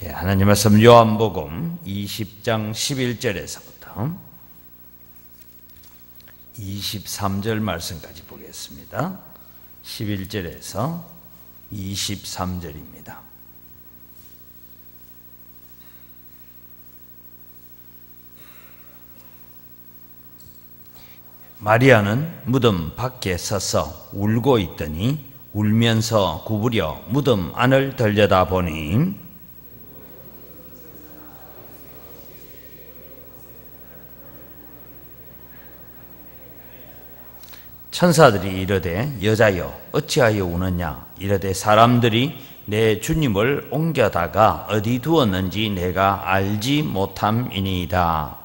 하나님 말씀 요한복음 20장 11절에서부터 23절 말씀까지 보겠습니다. 11절에서 23절입니다. 마리아는 무덤 밖에 서서 울고 있더니 울면서 구부려 무덤 안을 들여다보니 천사들이 이르되 여자여 어찌하여 우느냐 이르되 사람들이 내 주님을 옮겨다가 어디 두었는지 내가 알지 못함이니이다.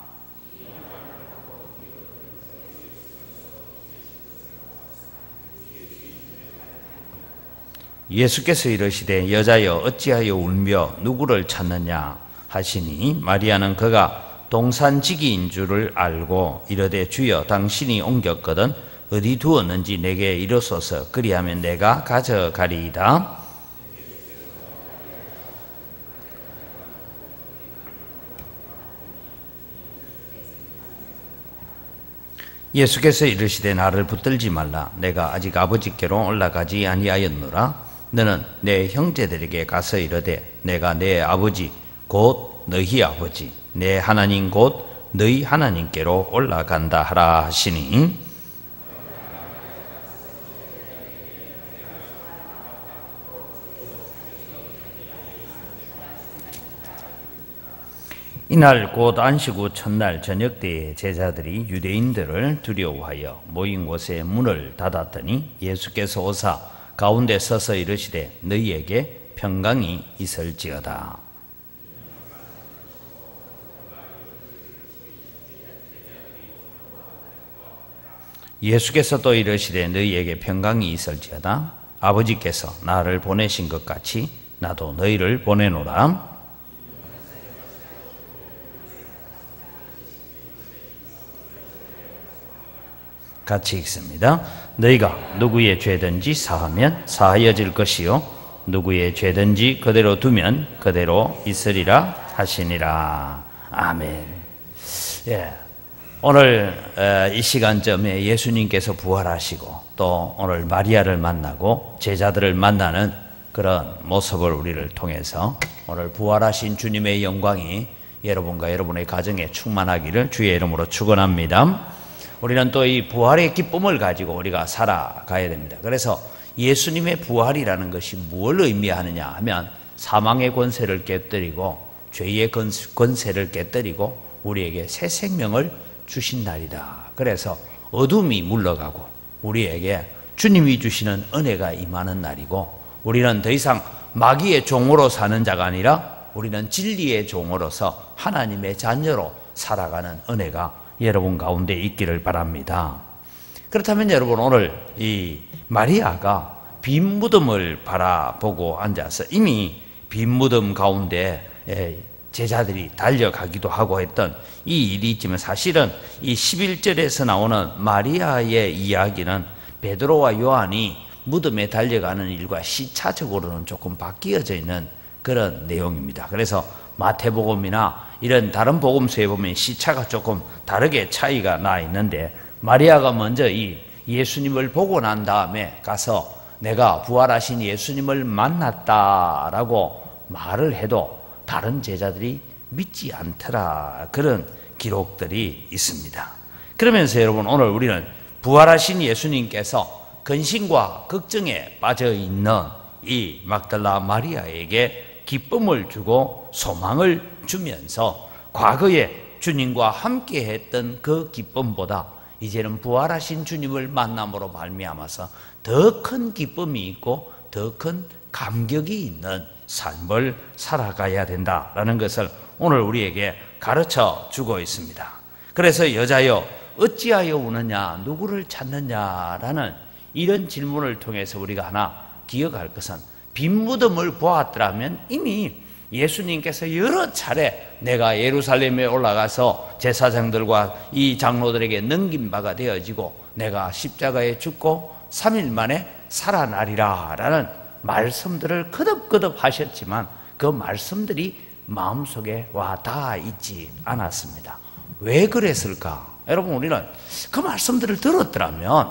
예수께서 이르시되 여자여 어찌하여 울며 누구를 찾느냐 하시니 마리아는 그가 동산지기인 줄을 알고 이르되 주여 당신이 옮겼거든 어디 두었는지 내게 이르소서 그리하면 내가 가져가리이다. 예수께서 이르시되 나를 붙들지 말라. 내가 아직 아버지께로 올라가지 아니하였노라. 너는 내 형제들에게 가서 이르되 내가 내 아버지 곧 너희 아버지 내 하나님 곧 너희 하나님께로 올라간다 하라 하시니 이날 곧 안식 후 첫날 저녁 때에 제자들이 유대인들을 두려워하여 모인 곳에 문을 닫았더니 예수께서 오사 가운데 서서 이르시되 너희에게 평강이 있을지어다. 예수께서 또 이르시되 너희에게 평강이 있을지어다. 아버지께서 나를 보내신 것 같이 나도 너희를 보내노라. 같이 읽습니다. 너희가 누구의 죄든지 사하면 사하여질 것이요 누구의 죄든지 그대로 두면 그대로 있으리라 하시니라. 아멘. 오늘 이 시간쯤에 예수님께서 부활하시고 또 오늘 마리아를 만나고 제자들을 만나는 그런 모습을 우리를 통해서 오늘 부활하신 주님의 영광이 여러분과 여러분의 가정에 충만하기를 주의 이름으로 축원합니다. 우리는 또 이 부활의 기쁨을 가지고 우리가 살아가야 됩니다. 그래서 예수님의 부활이라는 것이 뭘 의미하느냐 하면 사망의 권세를 깨뜨리고 죄의 권세를 깨뜨리고 우리에게 새 생명을 주신 날이다. 그래서 어둠이 물러가고 우리에게 주님이 주시는 은혜가 임하는 날이고 우리는 더 이상 마귀의 종으로 사는 자가 아니라 우리는 진리의 종으로서 하나님의 자녀로 살아가는 은혜가 여러분 가운데 있기를 바랍니다. 그렇다면 여러분 오늘 이 마리아가 빈 무덤을 바라보고 앉아서 이미 빈 무덤 가운데 제자들이 달려가기도 하고 했던 이 일이 있지만 사실은 이 11절에서 나오는 마리아의 이야기는 베드로와 요한이 무덤에 달려가는 일과 시차적으로는 조금 바뀌어져 있는 그런 내용입니다. 그래서 마태복음이나 이런 다른 복음서에 보면 시차가 조금 다르게 차이가 나 있는데 마리아가 먼저 이 예수님을 보고 난 다음에 가서 내가 부활하신 예수님을 만났다라고 말을 해도 다른 제자들이 믿지 않더라. 그런 기록들이 있습니다. 그러면서 여러분 오늘 우리는 부활하신 예수님께서 근심과 걱정에 빠져 있는 이 막달라 마리아에게 기쁨을 주고 소망을 주면서 과거에 주님과 함께 했던 그 기쁨보다 이제는 부활하신 주님을 만남으로 말미암아서 더 큰 기쁨이 있고 더 큰 감격이 있는 삶을 살아가야 된다라는 것을 오늘 우리에게 가르쳐 주고 있습니다. 그래서 여자여 어찌하여 우느냐 누구를 찾느냐라는 이런 질문을 통해서 우리가 하나 기억할 것은 빈 무덤을 보았더라면 이미 예수님께서 여러 차례 내가 예루살렘에 올라가서 제사장들과 이 장로들에게 넘긴 바가 되어지고 내가 십자가에 죽고 3일 만에 살아나리라 라는 말씀들을 거듭거듭 하셨지만 그 말씀들이 마음속에 와 닿아 있지 않았습니다. 왜 그랬을까? 여러분, 우리는 그 말씀들을 들었더라면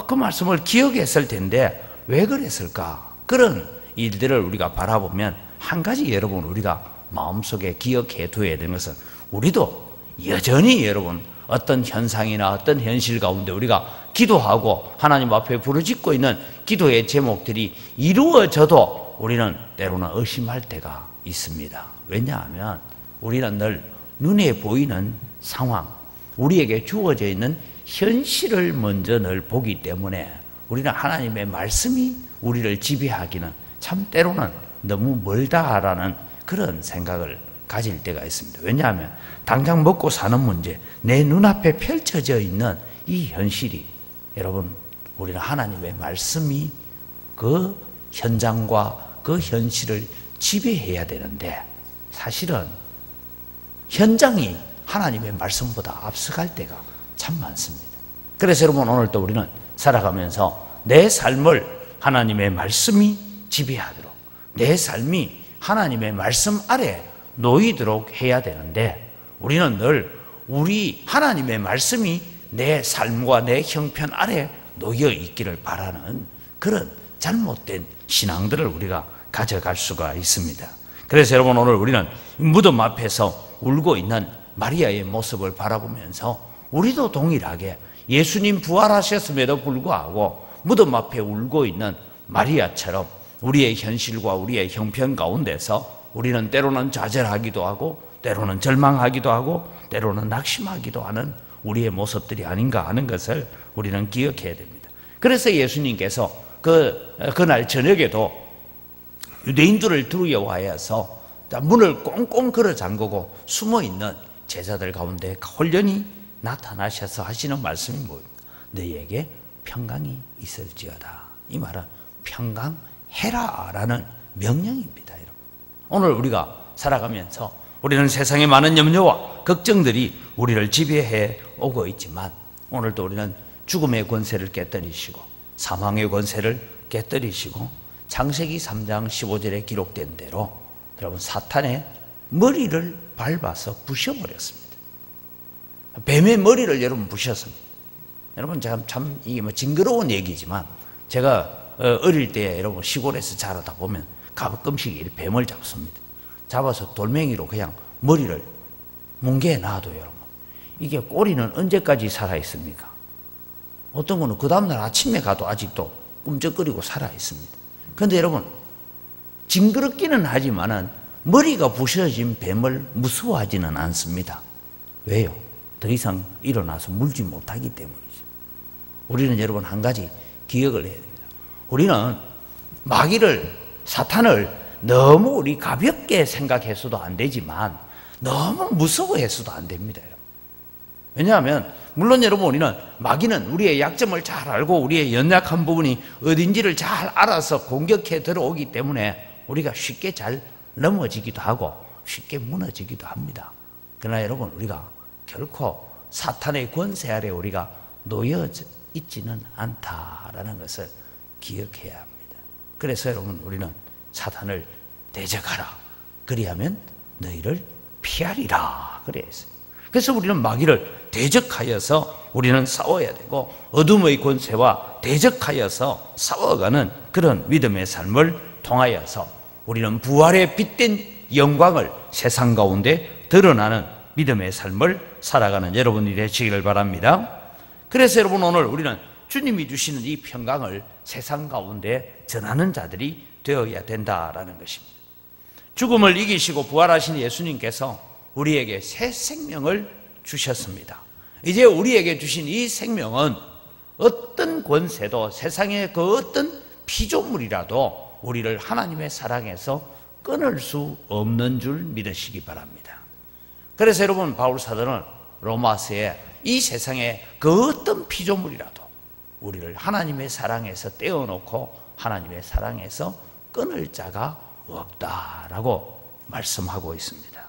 그 말씀을 기억했을 텐데 왜 그랬을까? 그런 일들을 우리가 바라보면 한 가지 여러분 우리가 마음속에 기억해 둬야 되는 것은 우리도 여전히 여러분 어떤 현상이나 어떤 현실 가운데 우리가 기도하고 하나님 앞에 부르짖고 있는 기도의 제목들이 이루어져도 우리는 때로는 의심할 때가 있습니다. 왜냐하면 우리는 늘 눈에 보이는 상황, 우리에게 주어져 있는 현실을 먼저 늘 보기 때문에 우리는 하나님의 말씀이 우리를 지배하기는 참 때로는 너무 멀다라는 그런 생각을 가질 때가 있습니다. 왜냐하면 당장 먹고 사는 문제, 내 눈앞에 펼쳐져 있는 이 현실이 여러분 우리는 하나님의 말씀이 그 현장과 그 현실을 지배해야 되는데 사실은 현장이 하나님의 말씀보다 앞서갈 때가 참 많습니다. 그래서 여러분 오늘 또 우리는 살아가면서 내 삶을 하나님의 말씀이 지배하도록 내 삶이 하나님의 말씀 아래 놓이도록 해야 되는데 우리는 늘 우리 하나님의 말씀이 내 삶과 내 형편 아래 놓여 있기를 바라는 그런 잘못된 신앙들을 우리가 가져갈 수가 있습니다. 그래서 여러분 오늘 우리는 무덤 앞에서 울고 있는 마리아의 모습을 바라보면서 우리도 동일하게 예수님 부활하셨음에도 불구하고 무덤 앞에 울고 있는 마리아처럼 우리의 현실과 우리의 형편 가운데서 우리는 때로는 좌절하기도 하고 때로는 절망하기도 하고 때로는 낙심하기도 하는 우리의 모습들이 아닌가 하는 것을 우리는 기억해야 됩니다. 그래서 예수님께서 그날 저녁에도 유대인들을 두려워하여서 문을 꽁꽁 걸어 잠그고 숨어있는 제자들 가운데 홀연히 나타나셔서 하시는 말씀이 뭐입니까? 너희에게 평강이 있을지어다. 이 말은 평강해라라는 명령입니다. 여러분. 오늘 우리가 살아가면서 우리는 세상에 많은 염려와 걱정들이 우리를 지배해 오고 있지만 오늘도 우리는 죽음의 권세를 깨뜨리시고 사망의 권세를 깨뜨리시고 창세기 3장 15절에 기록된 대로 여러분 사탄의 머리를 밟아서 부셔버렸습니다. 뱀의 머리를 여러분 부셨습니다. 여러분 참 이게 뭐 징그러운 얘기지만 제가 어릴 때 여러분 시골에서 자라다 보면 가끔씩 이렇게 뱀을 잡습니다. 잡아서 돌멩이로 그냥 머리를 뭉개 놔둬요. 여러분. 이게 꼬리는 언제까지 살아 있습니까? 어떤 거는 그 다음날 아침에 가도 아직도 꿈쩍거리고 살아 있습니다. 그런데 여러분 징그럽기는 하지만은 머리가 부셔진 뱀을 무서워하지는 않습니다. 왜요? 더 이상 일어나서 물지 못하기 때문이죠. 우리는 여러분 한 가지 기억을 해야 됩니다. 우리는 마귀를 사탄을 너무 우리 가볍게 생각해서도 안 되지만 너무 무서워해서도 안 됩니다. 여러분. 왜냐하면 물론 여러분 우리는 마귀는 우리의 약점을 잘 알고 우리의 연약한 부분이 어딘지를 잘 알아서 공격해 들어오기 때문에 우리가 쉽게 잘 넘어지기도 하고 쉽게 무너지기도 합니다. 그러나 여러분 우리가 결코 사탄의 권세 아래 우리가 놓여 있지는 않다라는 것을 기억해야 합니다. 그래서 여러분 우리는 사탄을 대적하라. 그리하면 너희를 피하리라. 그랬어요. 그래서 우리는 마귀를 대적하여서 우리는 싸워야 되고 어둠의 권세와 대적하여서 싸워가는 그런 믿음의 삶을 통하여서 우리는 부활의 빛된 영광을 세상 가운데 드러나는 믿음의 삶을 살아가는 여러분이 되시기를 바랍니다. 그래서 여러분 오늘 우리는 주님이 주시는 이 평강을 세상 가운데 전하는 자들이 되어야 된다라는 것입니다. 죽음을 이기시고 부활하신 예수님께서 우리에게 새 생명을 주셨습니다. 이제 우리에게 주신 이 생명은 어떤 권세도 세상의 그 어떤 피조물이라도 우리를 하나님의 사랑에서 끊을 수 없는 줄 믿으시기 바랍니다. 그래서 여러분 바울 사도는 로마서에 이 세상의 그 어떤 피조물이라도 우리를 하나님의 사랑에서 떼어놓고 하나님의 사랑에서 끊을 자가 없다라고 말씀하고 있습니다.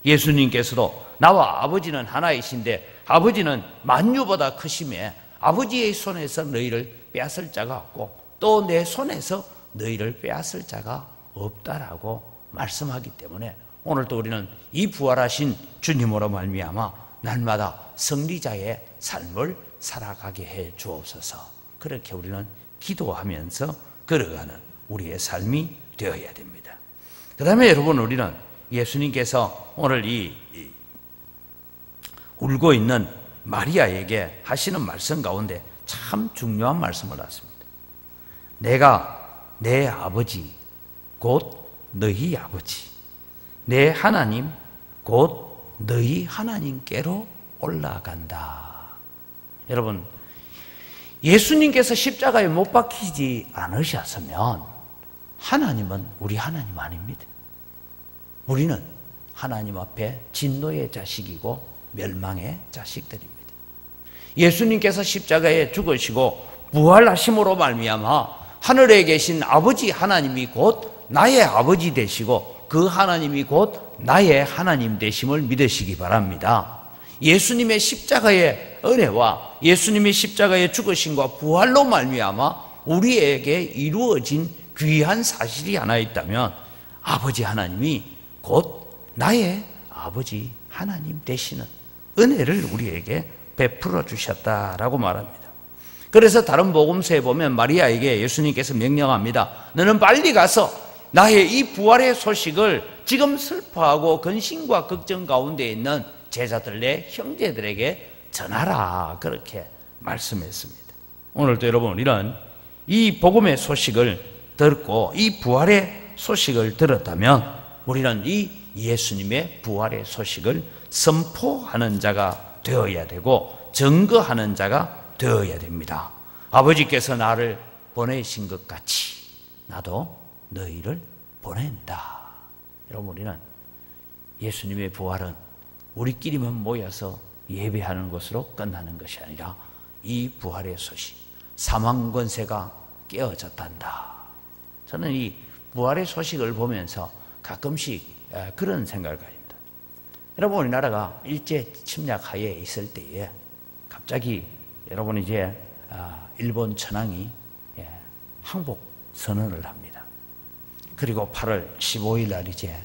예수님께서도 나와 아버지는 하나이신데 아버지는 만유보다 크심에 아버지의 손에서 너희를 빼앗을 자가 없고 또 내 손에서 너희를 빼앗을 자가 없다라고 말씀하기 때문에 오늘도 우리는 이 부활하신 주님으로 말미암아 날마다 승리자의 삶을 살아가게 해 주옵소서. 그렇게 우리는 기도하면서 걸어가는 우리의 삶이 되어야 됩니다. 그 다음에 여러분, 우리는 예수님께서 오늘 이 울고 있는 마리아에게 하시는 말씀 가운데 참 중요한 말씀을 하십니다. 내가 내 아버지 곧 너희 아버지, 내 하나님 곧 너희 하나님께로 올라간다. 여러분, 예수님께서 십자가에 못 박히지 않으셨으면 하나님은 우리 하나님 아닙니다. 우리는 하나님 앞에 진노의 자식이고 멸망의 자식들입니다. 예수님께서 십자가에 죽으시고 부활하심으로 말미암아 하늘에 계신 아버지 하나님이 곧 나의 아버지 되시고 그 하나님이 곧 나의 하나님 되심을 믿으시기 바랍니다. 예수님의 십자가의 은혜와 예수님의 십자가의 죽으심과 부활로 말미암아 우리에게 이루어진 귀한 사실이 하나 있다면 아버지 하나님이 곧 나의 아버지 하나님 되시는 은혜를 우리에게 베풀어 주셨다라고 말합니다. 그래서 다른 복음서에 보면 마리아에게 예수님께서 명령합니다. 너는 빨리 가서 나의 이 부활의 소식을 지금 슬퍼하고 근심과 걱정 가운데 있는 제자들 내 형제들에게 전하라. 그렇게 말씀했습니다. 오늘도 여러분, 우리는 이 복음의 소식을 듣고 이 부활의 소식을 들었다면 우리는 이 예수님의 부활의 소식을 선포하는 자가 되어야 되고 증거하는 자가 되어야 됩니다. 아버지께서 나를 보내신 것 같이 나도 너희를 보낸다. 여러분, 우리는 예수님의 부활은 우리끼리만 모여서 예배하는 것으로 끝나는 것이 아니라 이 부활의 소식, 사망 권세가 깨어졌단다. 저는 이 부활의 소식을 보면서 가끔씩 그런 생각을 가집니다. 여러분, 우리나라가 일제 침략하에 있을 때에 갑자기 여러분 이제 일본 천황이 항복 선언을 합니다. 그리고 8월 15일 날 이제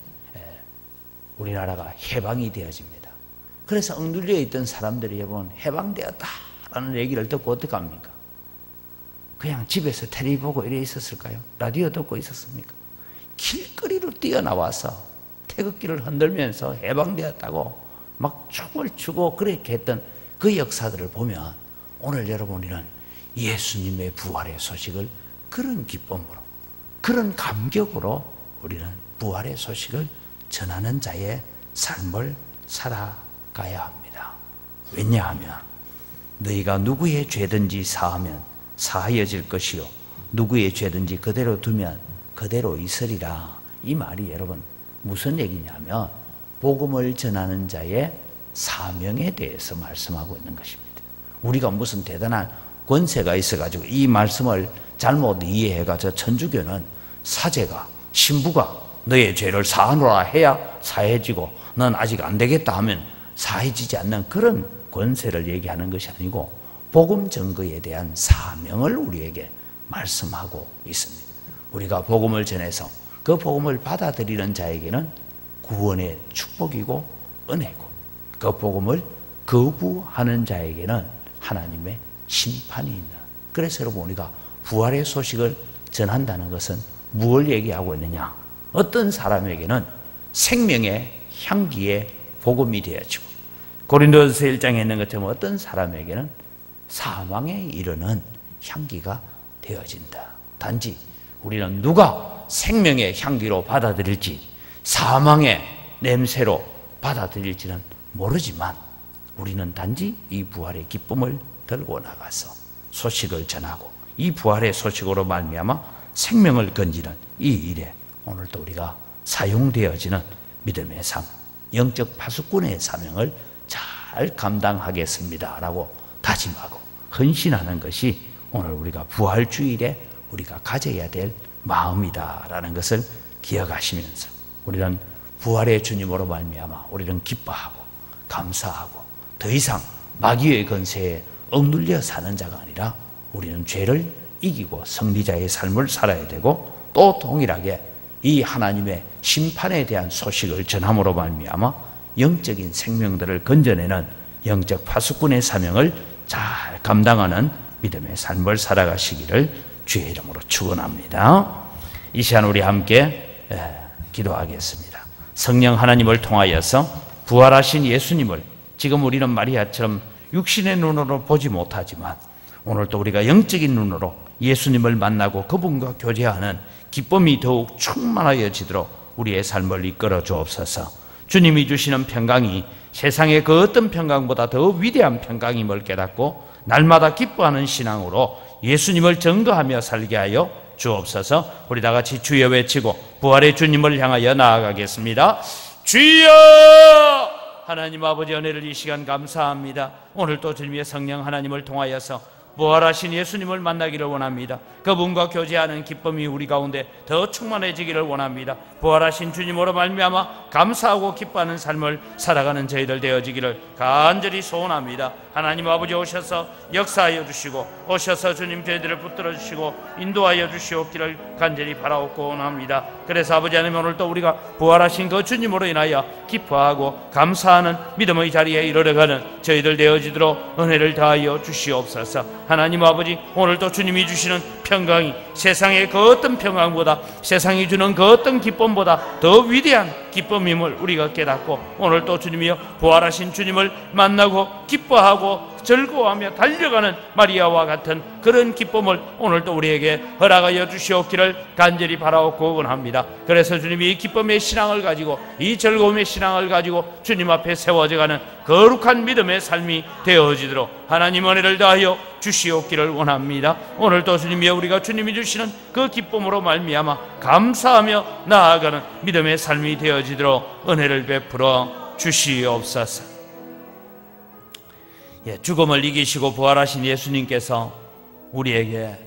우리나라가 해방이 되어집니다. 그래서 엉눌려 있던 사람들이 여러분 해방되었다라는 얘기를 듣고 어떡합니까? 그냥 집에서 텔레비 보고 이래 있었을까요? 라디오 듣고 있었습니까? 길거리로 뛰어나와서 태극기를 흔들면서 해방되었다고 막 춤을 추고 그렇게 했던 그 역사들을 보면 오늘 여러분, 우리는 예수님의 부활의 소식을 그런 기쁨으로, 그런 감격으로 우리는 부활의 소식을 전하는 자의 삶을 살아가야 합니다. 왜냐하면 너희가 누구의 죄든지 사하면 사하여질 것이요 누구의 죄든지 그대로 두면 그대로 있으리라. 이 말이 여러분 무슨 얘기냐면 복음을 전하는 자의 사명에 대해서 말씀하고 있는 것입니다. 우리가 무슨 대단한 권세가 있어가지고 이 말씀을 잘못 이해해가지고 천주교는 사제가, 신부가 너의 죄를 사하노라 해야 사해지고 넌 아직 안 되겠다 하면 사해지지 않는 그런 권세를 얘기하는 것이 아니고 복음 증거에 대한 사명을 우리에게 말씀하고 있습니다. 우리가 복음을 전해서 그 복음을 받아들이는 자에게는 구원의 축복이고 은혜고 그 복음을 거부하는 자에게는 하나님의 심판이 있는. 그래서 여러분, 우리가 부활의 소식을 전한다는 것은 무엇을 얘기하고 있느냐? 어떤 사람에게는 생명의 향기의 복음이 되어지고 고린도서 1장에 있는 것처럼 어떤 사람에게는 사망에 이르는 향기가 되어진다. 단지 우리는 누가 생명의 향기로 받아들일지 사망의 냄새로 받아들일지는 모르지만 우리는 단지 이 부활의 기쁨을 들고 나가서 소식을 전하고 이 부활의 소식으로 말미암아 생명을 건지는 이 일에 오늘도 우리가 사용되어지는 믿음의 삶, 영적 파수꾼의 사명을 잘 감당하겠습니다라고 다짐하고 헌신하는 것이 오늘 우리가 부활주일에 우리가 가져야 될 마음이다라는 것을 기억하시면서 우리는 부활의 주님으로 말미암아 우리는 기뻐하고 감사하고 더 이상 마귀의 권세에 억눌려 사는 자가 아니라 우리는 죄를 이기고 승리자의 삶을 살아야 되고 또 동일하게 이 하나님의 심판에 대한 소식을 전함으로 말미암아 영적인 생명들을 건져내는 영적 파수꾼의 사명을 잘 감당하는 믿음의 삶을 살아가시기를 주의 이름으로 축원합니다. 이 시간 우리 함께 기도하겠습니다. 성령 하나님을 통하여서 부활하신 예수님을 지금 우리는 마리아처럼 육신의 눈으로 보지 못하지만 오늘도 우리가 영적인 눈으로 예수님을 만나고 그분과 교제하는 기쁨이 더욱 충만하여지도록 우리의 삶을 이끌어 주옵소서. 주님이 주시는 평강이 세상의 그 어떤 평강보다 더 위대한 평강임을 깨닫고 날마다 기뻐하는 신앙으로 예수님을 증거하며 살게 하여 주옵소서. 우리 다 같이 주여 외치고 부활의 주님을 향하여 나아가겠습니다. 주여! 하나님 아버지 은혜를 이 시간 감사합니다. 오늘 또 주님의 성령 하나님을 통하여서 부활하신 예수님을 만나기를 원합니다. 그분과 교제하는 기쁨이 우리 가운데 더 충만해지기를 원합니다. 부활하신 주님으로 말미암아 감사하고 기뻐하는 삶을 살아가는 저희들 되어지기를 간절히 소원합니다. 하나님 아버지 오셔서 역사하여 주시고 오셔서 주님 저희들을 붙들어 주시고 인도하여 주시옵기를 간절히 바라옵고 원합니다. 그래서 아버지 하나님 오늘 또 우리가 부활하신 그 주님으로 인하여 기뻐하고 감사하는 믿음의 자리에 이르러가는 저희들 되어지도록 은혜를 다하여 주시옵소서. 하나님 아버지 오늘도 주님이 주시는 평강이 세상의 그 어떤 평강보다 세상이 주는 그 어떤 기쁨보다 더 위대한 기쁨임을 우리가 깨닫고 오늘도 주님이여 부활하신 주님을 만나고 기뻐하고 즐거워하며 달려가는 마리아와 같은 그런 기쁨을 오늘도 우리에게 허락하여 주시옵기를 간절히 바라옵고 원합니다. 그래서 주님이 이 기쁨의 신앙을 가지고 이 즐거움의 신앙을 가지고 주님 앞에 세워져가는 거룩한 믿음의 삶이 되어지도록 하나님 은혜를 다하여 주시옵기를 원합니다. 오늘도 주님이여 우리가 주님이 주시는 그 기쁨으로 말미암아 감사하며 나아가는 믿음의 삶이 되어지도록 은혜를 베풀어 주시옵소서. 죽음을 이기시고 부활하신 예수님께서 우리에게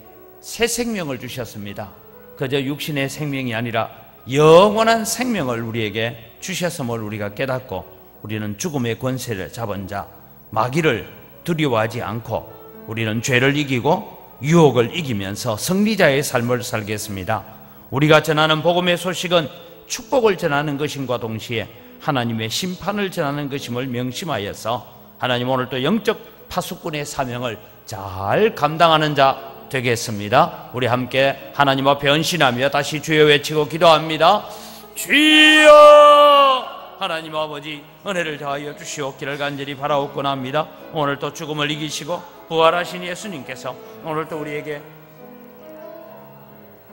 새 생명을 주셨습니다. 그저 육신의 생명이 아니라 영원한 생명을 우리에게 주셨음을 우리가 깨닫고 우리는 죽음의 권세를 잡은 자 마귀를 두려워하지 않고 우리는 죄를 이기고 유혹을 이기면서 승리자의 삶을 살겠습니다. 우리가 전하는 복음의 소식은 축복을 전하는 것임과 동시에 하나님의 심판을 전하는 것임을 명심하여서 하나님 오늘도 영적 파수꾼의 사명을 잘 감당하는 자 되겠습니다. 우리 함께 하나님 앞에 헌신하며 다시 주여 외치고 기도합니다. 주여! 하나님 아버지 은혜를 다하여 주시옵기를 간절히 바라옵곤 합니다. 오늘도 죽음을 이기시고 부활하신 예수님께서 오늘도 우리에게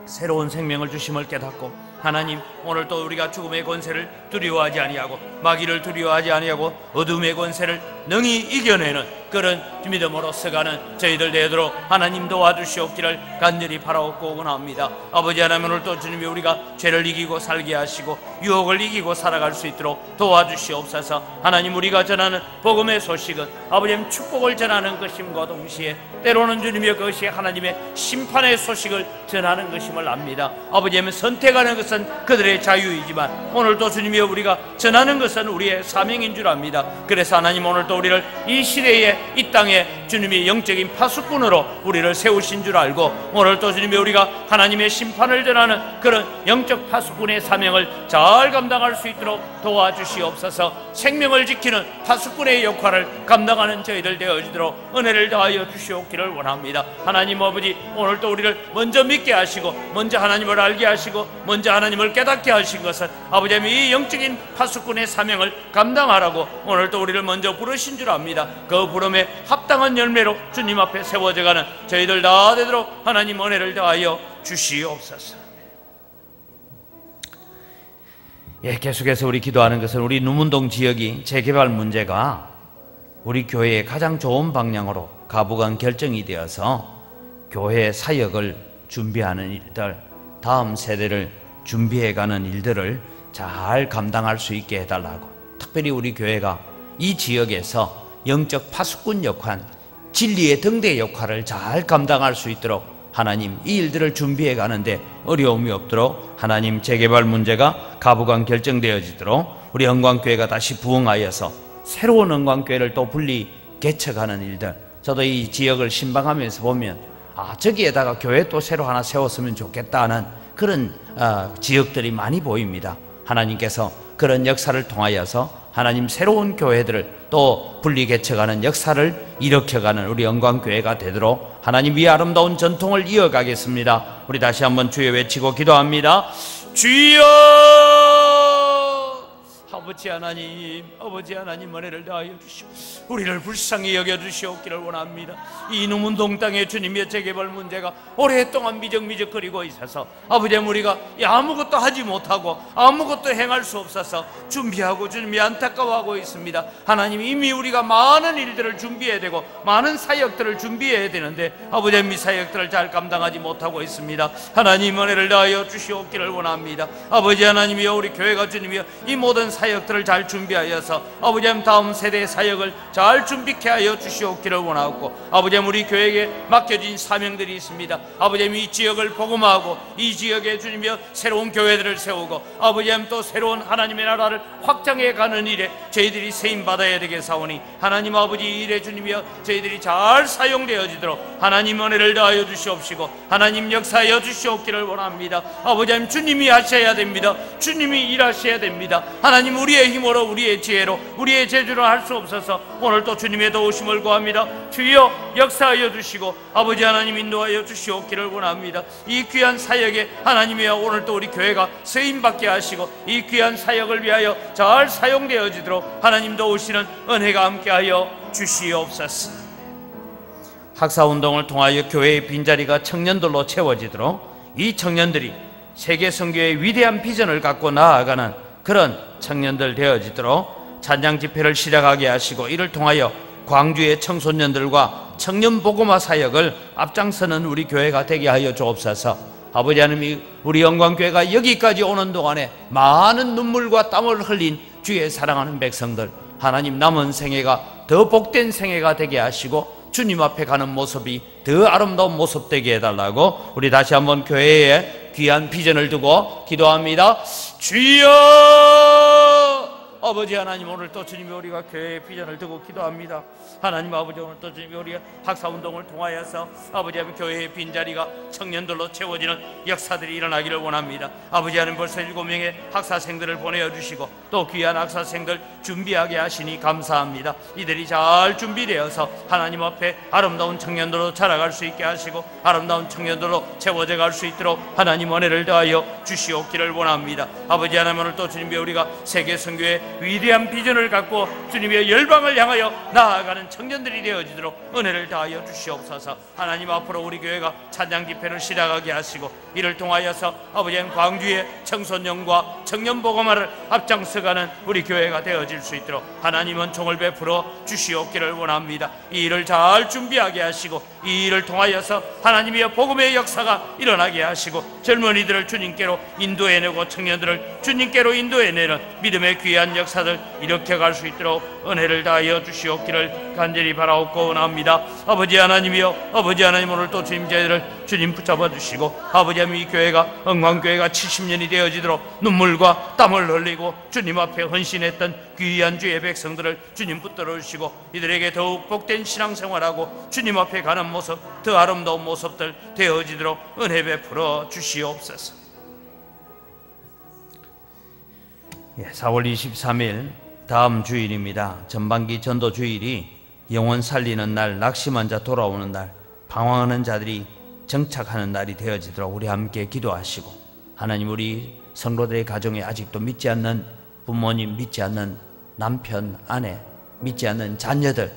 새로운 생명을 주심을 깨닫고 하나님 오늘도 우리가 죽음의 권세를 두려워하지 아니하고 마귀를 두려워하지 아니하고 어둠의 권세를 능히 이겨내는 그런 믿음으로서 가는 저희들 되도록 하나님 도와주시옵기를 간절히 바라옵고 원합니다. 아버지 하나님 오늘도 주님이 우리가 죄를 이기고 살게 하시고 유혹을 이기고 살아갈 수 있도록 도와주시옵소서. 하나님 우리가 전하는 복음의 소식은 아버지님 축복을 전하는 것임과 동시에 때로는 주님의 그것이 하나님의 심판의 소식을 전하는 것임을 압니다. 아버지님 선택하는 것은 그들의 자유이지만 오늘도 주님이여 우리가 전하는 것은 우리의 사명인 줄 압니다. 그래서 하나님 오늘도 우리를 이 시대에 이 땅에 주님이 영적인 파수꾼으로 우리를 세우신 줄 알고 오늘도 주님이 우리가 하나님의 심판을 전하는 그런 영적 파수꾼의 사명을 잘 감당할 수 있도록 도와주시옵소서. 생명을 지키는 파수꾼의 역할을 감당하는 저희들 되어지도록 은혜를 다하여 주시옵기를 원합니다. 하나님 아버지 오늘도 우리를 먼저 믿게 하시고 먼저 하나님을 알게 하시고 먼저 하나님을 깨닫게 하신 것은 아버지님 이 영적인 파수꾼의 사명을 감당하라고 오늘도 우리를 먼저 부르신 줄 압니다. 그 부름에 합당한 열매로 주님 앞에 세워져가는 저희들 다 되도록 하나님 은혜를 다하여 주시옵소서. 계속해서 우리 기도하는 것은 우리 누문동 지역이 재개발 문제가 우리 교회의 가장 좋은 방향으로 가부간 결정이 되어서 교회 사역을 준비하는 일들, 다음 세대를 준비해가는 일들을 잘 감당할 수 있게 해달라고, 특별히 우리 교회가 이 지역에서 영적 파수꾼 역할, 진리의 등대 역할을 잘 감당할 수 있도록 하나님 이 일들을 준비해 가는데 어려움이 없도록 하나님 재개발 문제가 가부간 결정되어지도록 우리 영광교회가 다시 부흥하여서 새로운 영광교회를 또 분리 개척하는 일들, 저도 이 지역을 신방하면서 보면 저기에다가 교회 또 새로 하나 세웠으면 좋겠다는 그런 지역들이 많이 보입니다. 하나님께서 그런 역사를 통하여서 하나님 새로운 교회들을 또 분리개척하는 역사를 일으켜가는 우리 영광교회가 되도록 하나님 이 아름다운 전통을 이어가겠습니다. 우리 다시 한번 주여 외치고 기도합니다. 주여! 아버지 하나님 은혜를 다하여 주시오. 우리를 불쌍히 여겨주시옵기를 원합니다. 이 이놈운동 땅의 주님의 재개발 문제가 오랫동안 미적미적거리고 있어서 아버지 우리가 아무것도 하지 못하고 아무것도 행할 수 없어서 준비하고 주님이 안타까워하고 있습니다. 하나님 이미 우리가 많은 일들을 준비해야 되고 많은 사역들을 준비해야 되는데 아버지 이 사역들을 잘 감당하지 못하고 있습니다. 하나님 은혜를 다하여 주시옵기를 원합니다. 아버지 하나님이여 우리 교회가 주님이여 이 모든 사역들을 잘 준비하여서 아버지 다음 세대의 사역을 잘 준비케 하여 주시옵기를 원하고 아버지 우리 교회에 맡겨진 사명들이 있습니다. 아버지 이 지역을 복음하고 이 지역에 주님이여 새로운 교회들을 세우고 아버지 또 새로운 하나님의 나라를 확장해 가는 일에 저희들이 세임 받아야 되겠사오니 하나님 아버지 이 일에 주님이여 저희들이 잘 사용되어지도록 하나님 은혜를 다하여 주시옵시고 하나님 역사하여 주시옵기를 원합니다. 아버지 주님이 하셔야 됩니다. 주님이 일하셔야 됩니다. 하나님 우리의 힘으로 우리의 지혜로 우리의 재주로 할 수 없어서 오늘 또 주님의 도우심을 구합니다. 주여 역사하여 주시고 아버지 하나님 인도하여 주시옵기를 원합니다. 이 귀한 사역에 하나님이여 오늘 또 우리 교회가 쓰임받게 하시고 이 귀한 사역을 위하여 잘 사용되어지도록 하나님 도우시는 은혜가 함께하여 주시옵소서. 학사운동을 통하여 교회의 빈자리가 청년들로 채워지도록 이 청년들이 세계 선교의 위대한 비전을 갖고 나아가는 그런 청년들 되어지도록 찬양 집회를 시작하게 하시고 이를 통하여 광주의 청소년들과 청년 복음화 사역을 앞장서는 우리 교회가 되게 하여 주옵소서. 아버지 하나님 우리 영광교회가 여기까지 오는 동안에 많은 눈물과 땀을 흘린 주의 사랑하는 백성들 하나님 남은 생애가 더 복된 생애가 되게 하시고 주님 앞에 가는 모습이 더 아름다운 모습 되게 해달라고 우리 다시 한번 교회에 귀한 비전을 두고 기도합니다. 주여! 아버지 하나님 오늘 또 주님이 우리가 교회의 비전을 두고 기도합니다. 하나님 아버지 오늘 또 주님이 우리가 학사운동을 통하여서 아버지 하나님 교회의 빈자리가 청년들로 채워지는 역사들이 일어나기를 원합니다. 아버지 하나님 벌써 7명의 학사생들을 보내주시고 또 귀한 학사생들 준비하게 하시니 감사합니다. 이들이 잘 준비되어서 하나님 앞에 아름다운 청년들로 자라갈 수 있게 하시고 아름다운 청년들로 채워져 갈 수 있도록 하나님 은혜를 다하여 주시옵기를 원합니다. 아버지 하나님 오늘 또 주님이 우리가 세계 선교의 위대한 비전을 갖고 주님의 열방을 향하여 나아가는 청년들이 되어지도록 은혜를 다하여 주시옵소서. 하나님 앞으로 우리 교회가 찬양 집회를 시작하게 하시고 이를 통하여서 아버지 광주의 청소년과 청년 복음화를 앞장서가는 우리 교회가 되어질 수 있도록 하나님은 총을 베풀어 주시옵기를 원합니다. 이 일을 잘 준비하게 하시고 이 일을 통하여서 하나님의 복음의 역사가 일어나게 하시고 젊은이들을 주님께로 인도해내고 청년들을 주님께로 인도해내는 믿음의 귀한 역사들 일으켜갈 수 있도록 은혜를 다하여 주시옵기를 간절히 바라옵고 원합니다. 아버지 하나님이여 아버지 하나님 오늘 또 주님 저희들을 주님 붙잡아 주시고 아버지 하나님 이 교회가 영광교회가 70년이 되어지도록 눈물과 땀을 흘리고 주님 앞에 헌신했던 귀한 주의 백성들을 주님 붙들어 주시고 이들에게 더욱 복된 신앙생활하고 주님 앞에 가는 모습 더 아름다운 모습들 되어지도록 은혜 베풀어 주시옵소서. 4월 23일 다음 주일입니다. 전반기 전도 주일이 영혼 살리는 날, 낙심한 자 돌아오는 날, 방황하는 자들이 정착하는 날이 되어지도록 우리 함께 기도하시고 하나님 우리 성도들의 가정에 아직도 믿지 않는 부모님, 믿지 않는 남편, 아내, 믿지 않는 자녀들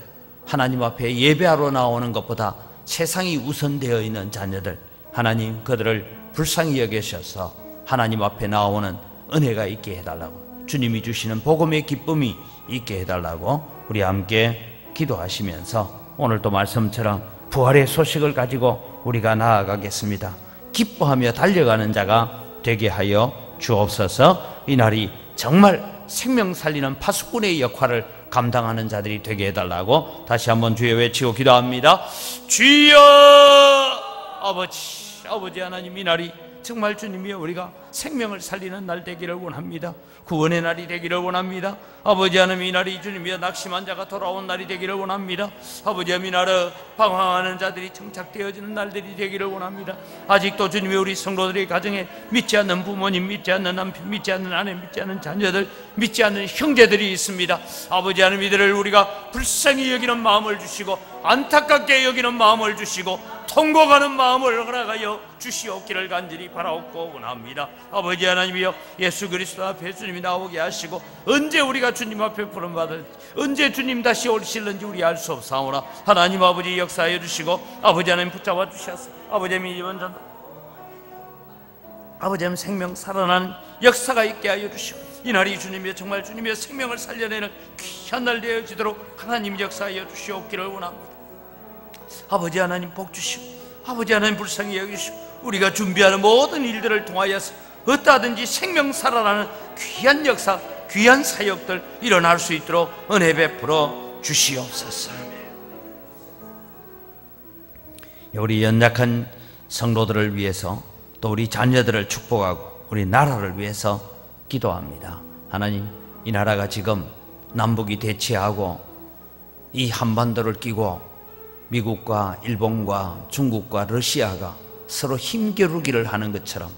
하나님 앞에 예배하러 나오는 것보다 세상이 우선되어 있는 자녀들 하나님 그들을 불쌍히 여기셔서 하나님 앞에 나오는 은혜가 있게 해달라고 주님이 주시는 복음의 기쁨이 있게 해달라고 우리 함께 기도하시면서 오늘도 말씀처럼 부활의 소식을 가지고 우리가 나아가겠습니다. 기뻐하며 달려가는 자가 되게 하여 주옵소서. 이날이 정말 생명 살리는 파수꾼의 역할을 감당하는 자들이 되게 해달라고 다시 한번 주여 외치고 기도합니다. 주여! 아버지 하나님 이날이 정말 주님이여 우리가 생명을 살리는 날 되기를 원합니다. 구원의 날이 되기를 원합니다. 아버지 하나님, 이 날이 주님이여 낙심한 자가 돌아온 날이 되기를 원합니다. 아버지 하나님, 이 날에 방황하는 자들이 정착되어지는 날들이 되기를 원합니다. 아직도 주님이 우리 성도들의 가정에 믿지 않는 부모님, 믿지 않는 남편, 믿지 않는 아내, 믿지 않는 자녀들, 믿지 않는 형제들이 있습니다. 아버지 하나님, 이들을 우리가 불쌍히 여기는 마음을 주시고 안타깝게 여기는 마음을 주시고 통곡하는 마음을 허락하여 주시옵기를 간절히 바라옵고 원합니다. 아버지 하나님이여, 예수 그리스도 앞에 주님이 나오게 하시고 언제 우리가 주님 앞에 부름받을, 언제 주님 다시 오실는지 우리 알 수 없사오나 하나님 아버지 역사해 주시고 아버지 하나님 붙잡아 주셔서 아버지 하나님 이번 전 아버지 하나님 생명 살아나는 역사가 있게 하여 주시고 이날이 주님의 정말 주님의 생명을 살려내는 귀한 날 되어지도록 하나님 역사하여 주시옵기를 원합니다. 아버지 하나님 복 주시고 아버지 하나님 불쌍히 여기시고 우리가 준비하는 모든 일들을 통하여서 어떠하든지 생명 살아나는 귀한 역사, 귀한 사역들 일어날 수 있도록 은혜 베풀어 주시옵소서. 우리 연약한 성도들을 위해서 또 우리 자녀들을 축복하고 우리 나라를 위해서 기도합니다. 하나님, 이 나라가 지금 남북이 대치하고 이 한반도를 끼고 미국과 일본과 중국과 러시아가 서로 힘겨루기를 하는 것처럼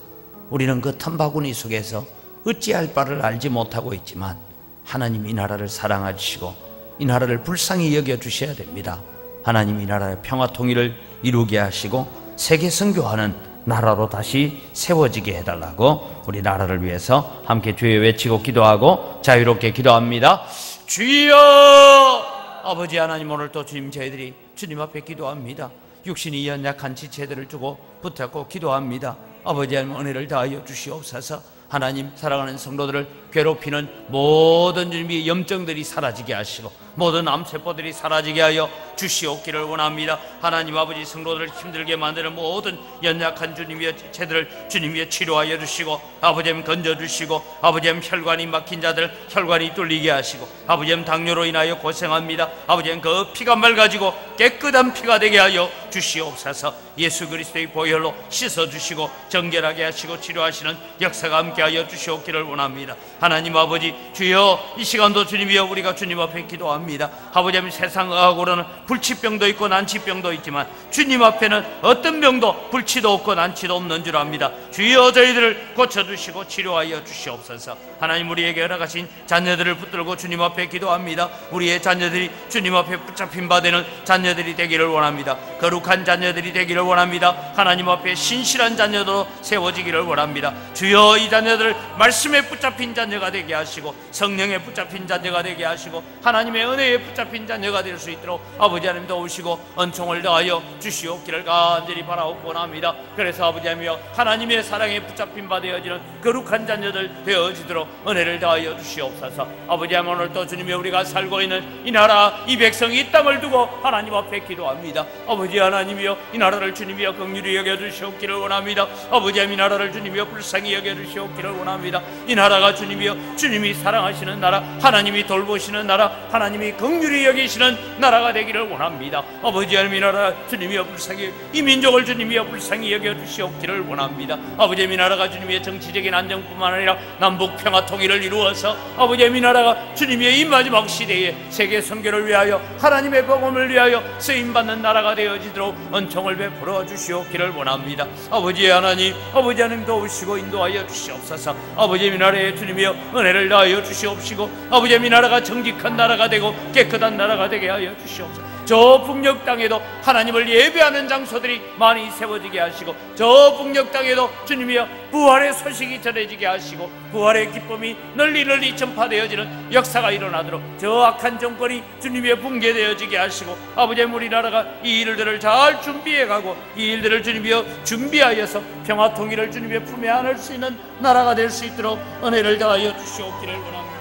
우리는 그 틈바구니 속에서 어찌할 바를 알지 못하고 있지만 하나님 이 나라를 사랑하시고 이 나라를 불쌍히 여겨주셔야 됩니다. 하나님 이 나라의 평화 통일을 이루게 하시고 세계 선교하는 나라로 다시 세워지게 해달라고 우리 나라를 위해서 함께 주여 외치고 기도하고 자유롭게 기도합니다. 주여! 아버지 하나님, 오늘 또 주님 저희들이 주님 앞에 기도합니다. 육신이 연약한 지체들을 두고 붙잡고 기도합니다. 아버지 하나님, 은혜를 다하여 주시옵소서. 하나님, 사랑하는 성도들을 괴롭히는 모든 주님의 염증들이 사라지게 하시고 모든 암세포들이 사라지게 하여 주시옵기를 원합니다. 하나님 아버지, 성도들을 힘들게 만드는 모든 연약한 주님의 지체들을 주님이 치료하여 주시고 아버지 건져주시고 아버지 혈관이 막힌 자들 혈관이 뚫리게 하시고 아버지 당뇨로 인하여 고생합니다. 아버지 그 피가 맑아지고 깨끗한 피가 되게 하여 주시옵소서. 예수 그리스도의 보혈로 씻어주시고 정결하게 하시고 치료하시는 역사가 함께하여 주시옵기를 원합니다. 하나님 아버지, 주여 이 시간도 주님이여 우리가 주님 앞에 기도합니다. 아버지, 세상하고는 불치병도 있고 난치병도 있지만 주님 앞에는 어떤 병도 불치도 없고 난치도 없는 줄 압니다. 주여 저희들을 고쳐주시고 치료하여 주시옵소서. 하나님, 우리에게 허락하신 자녀들을 붙들고 주님 앞에 기도합니다. 우리의 자녀들이 주님 앞에 붙잡힌 바 되는 자녀들이 되기를 원합니다. 거룩한 자녀들이 되기를 원합니다. 하나님 앞에 신실한 자녀도 세워지기를 원합니다. 주여 이 자녀들을 말씀에 붙잡힌 자녀가 되게 하시고 성령에 붙잡힌 자녀가 되게 하시고 하나님의 은혜에 붙잡힌 자녀가 될 수 있도록 아버지 하나님 도우시고 은총을 더하여 주시옵기를 간절히 바라옵고 원합니다. 그래서 아버지 하나님이여 하나님의 사랑에 붙잡힌 바 되어지는 거룩한 자녀들 되어지도록 은혜를 더하여 주시옵소서. 아버지 하나님, 오늘 또 주님이 우리가 살고 있는 이 나라 이 백성 이 땅을 두고 하나님 앞에 기도합니다. 아버지 하나님이여 이 나라를 주님이여 긍휼히 여겨주시옵기를 원합니다. 아버지 하나님, 이 나라를 주님이여 불쌍히 여겨주시옵기를 원합니다. 이 나라가 주님이여 주님이 사랑하시는 나라, 하나님이 돌보시는 나라, 하나님이 긍휼히 여기시는 나라가 되기를 원합니다. 아버지 하나님, 이 나라 주님이여 불쌍히 이 민족을 주님이여 불쌍히 여겨주시옵기를 원합니다. 아버지 하나님, 이 나라가 주님의 정치적인 안정뿐만 아니라 남북 평화 통일을 이루어서 아버지 하나님, 이 나라가 주님의 이 마지막 시대에 세계 선교를 위하여 하나님의 복음을 위하여 쓰임받는 나라가 되어지도록 은총을 베풀어 주시옵기를 원합니다. 아버지 하나님, 아버지 하나님 도우시고 인도하여 주시옵소서. 아버지 하나님, 이 나라에 주님이여 은혜를 다하여 주시옵시고 아버지 하나님, 이 나라가 정직한 나라가 되고 깨끗한 나라가 되게 하여 주시옵소서. 저 북녘 땅에도 하나님을 예배하는 장소들이 많이 세워지게 하시고 저 북녘 땅에도 주님이여 부활의 소식이 전해지게 하시고 부활의 기쁨이 널리 전파되어지는 역사가 일어나도록 저 악한 정권이 주님의 붕괴되어지게 하시고 아버지 우리나라가 이 일들을 잘 준비해가고 이 일들을 주님이여 준비하여서 평화 통일을 주님의 품에 안을 수 있는 나라가 될 수 있도록 은혜를 다하여 주시옵기를 원합니다.